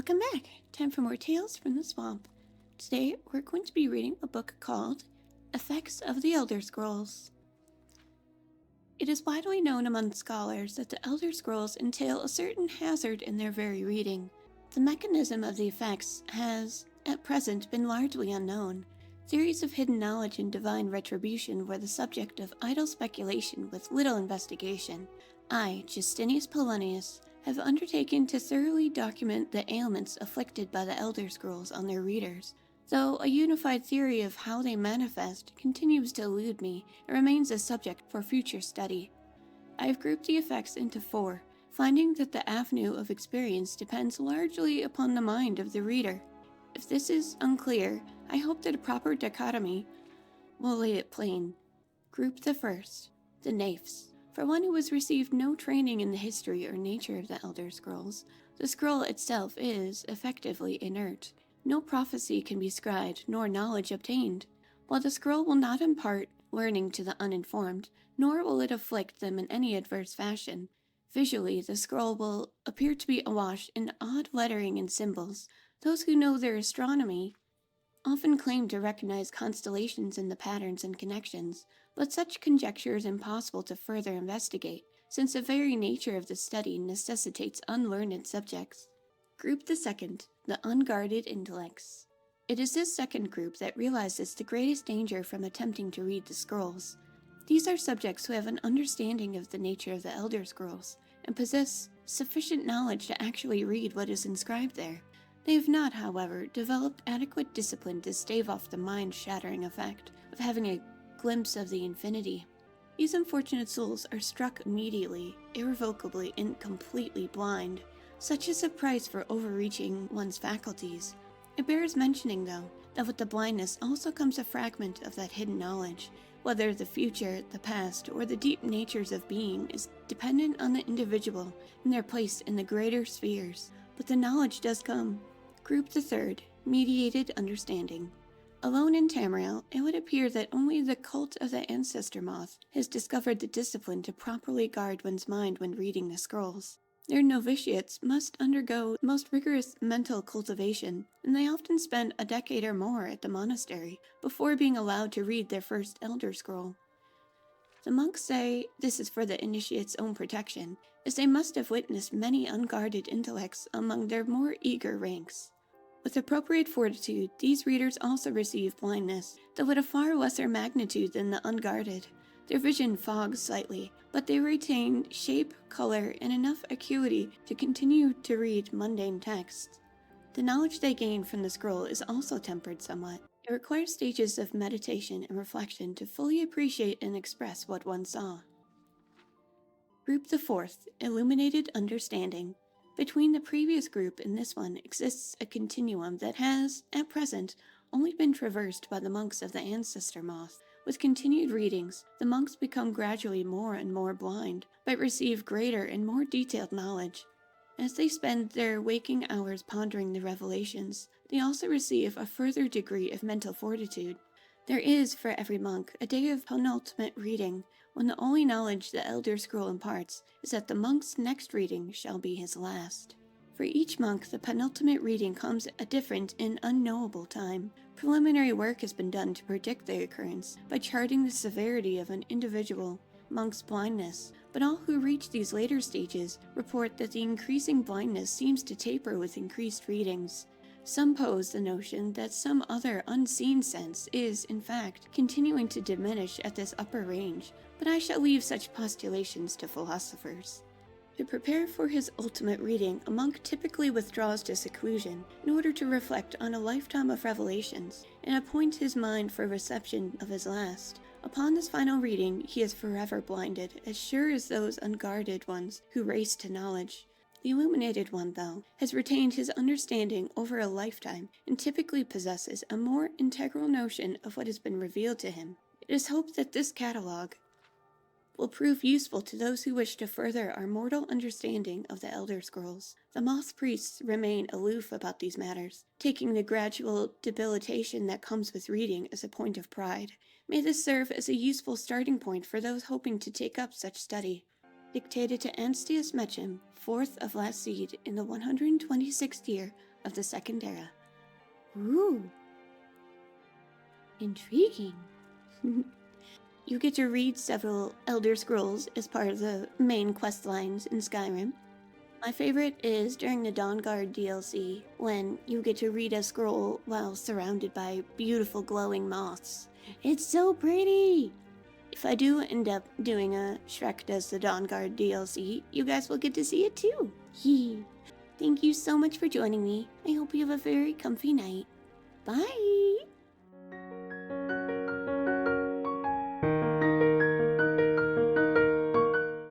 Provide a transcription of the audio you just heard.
Welcome back. Time for more Tales from the Swamp. Today we're going to be reading a book called Effects of the Elder Scrolls. It is widely known among scholars that the Elder Scrolls entail a certain hazard in their very reading. The mechanism of the effects has, at present, been largely unknown. Theories of hidden knowledge and divine retribution were the subject of idle speculation with little investigation. I, Justinius Polonius, have undertaken to thoroughly document the ailments afflicted by the Elder Scrolls on their readers, though a unified theory of how they manifest continues to elude me and remains a subject for future study. I have grouped the effects into 4, finding that the avenue of experience depends largely upon the mind of the reader. If this is unclear, I hope that a proper dichotomy will lay it plain. Group the first, the Naifs. For one who has received no training in the history or nature of the Elder Scrolls, the scroll itself is, effectively, inert. No prophecy can be scribed, nor knowledge obtained. While the scroll will not impart learning to the uninformed, nor will it afflict them in any adverse fashion. Visually, the scroll will appear to be awash in odd lettering and symbols. Those who know their astronomy often claim to recognize constellations in the patterns and connections, but such conjecture is impossible to further investigate, since the very nature of the study necessitates unlearned subjects. Group the second, the unguarded intellects. It is this second group that realizes the greatest danger from attempting to read the scrolls. These are subjects who have an understanding of the nature of the Elder Scrolls, and possess sufficient knowledge to actually read what is inscribed there. They have not, however, developed adequate discipline to stave off the mind-shattering effect of having a glimpse of the infinity. These unfortunate souls are struck immediately, irrevocably, and completely blind. Such is the price for overreaching one's faculties. It bears mentioning, though, that with the blindness also comes a fragment of that hidden knowledge. Whether the future, the past, or the deep natures of being is dependent on the individual and their place in the greater spheres, but the knowledge does come. Group the third, mediated understanding. Alone in Tamriel, it would appear that only the cult of the ancestor moth has discovered the discipline to properly guard one's mind when reading the scrolls. Their novitiates must undergo most rigorous mental cultivation, and they often spend a decade or more at the monastery before being allowed to read their first Elder Scroll. The monks say this is for the initiate's own protection, as they must have witnessed many unguarded intellects among their more eager ranks. With appropriate fortitude, these readers also receive blindness, though at a far lesser magnitude than the unguarded. Their vision fogs slightly, but they retain shape, color, and enough acuity to continue to read mundane texts. The knowledge they gain from the scroll is also tempered somewhat. It requires stages of meditation and reflection to fully appreciate and express what one saw. Group the fourth, illuminated understanding. Between the previous group and this one exists a continuum that has, at present, only been traversed by the monks of the ancestor moth. With continued readings, the monks become gradually more and more blind, but receive greater and more detailed knowledge. As they spend their waking hours pondering the revelations, they also receive a further degree of mental fortitude. There is, for every monk, a day of penultimate reading, when the only knowledge the Elder Scroll imparts is that the monk's next reading shall be his last. For each monk, the penultimate reading comes at a different and unknowable time. Preliminary work has been done to predict the occurrence by charting the severity of an individual monk's blindness, but all who reach these later stages report that the increasing blindness seems to taper with increased readings. Some pose the notion that some other unseen sense is, in fact, continuing to diminish at this upper range, but I shall leave such postulations to philosophers. To prepare for his ultimate reading, a monk typically withdraws to seclusion in order to reflect on a lifetime of revelations and appoint his mind for reception of his last. Upon this final reading, he is forever blinded, as sure as those unguarded ones who race to knowledge. The illuminated one, though, has retained his understanding over a lifetime and typically possesses a more integral notion of what has been revealed to him. It is hoped that this catalogue will prove useful to those who wish to further our mortal understanding of the Elder Scrolls. The moth priests remain aloof about these matters, taking the gradual debilitation that comes with reading as a point of pride. May this serve as a useful starting point for those hoping to take up such study. Dictated to Anstius Mechem, 4th of last seed, in the 126th year of the Second Era. Ooh. Intriguing. You get to read several Elder Scrolls as part of the main quest lines in Skyrim. My favorite is during the Dawnguard DLC, when you get to read a scroll while surrounded by beautiful glowing moths. It's so pretty! If I do end up doing a Shrek Does the Dawnguard DLC, you guys will get to see it too. Yee. Thank you so much for joining me. I hope you have a very comfy night. Bye!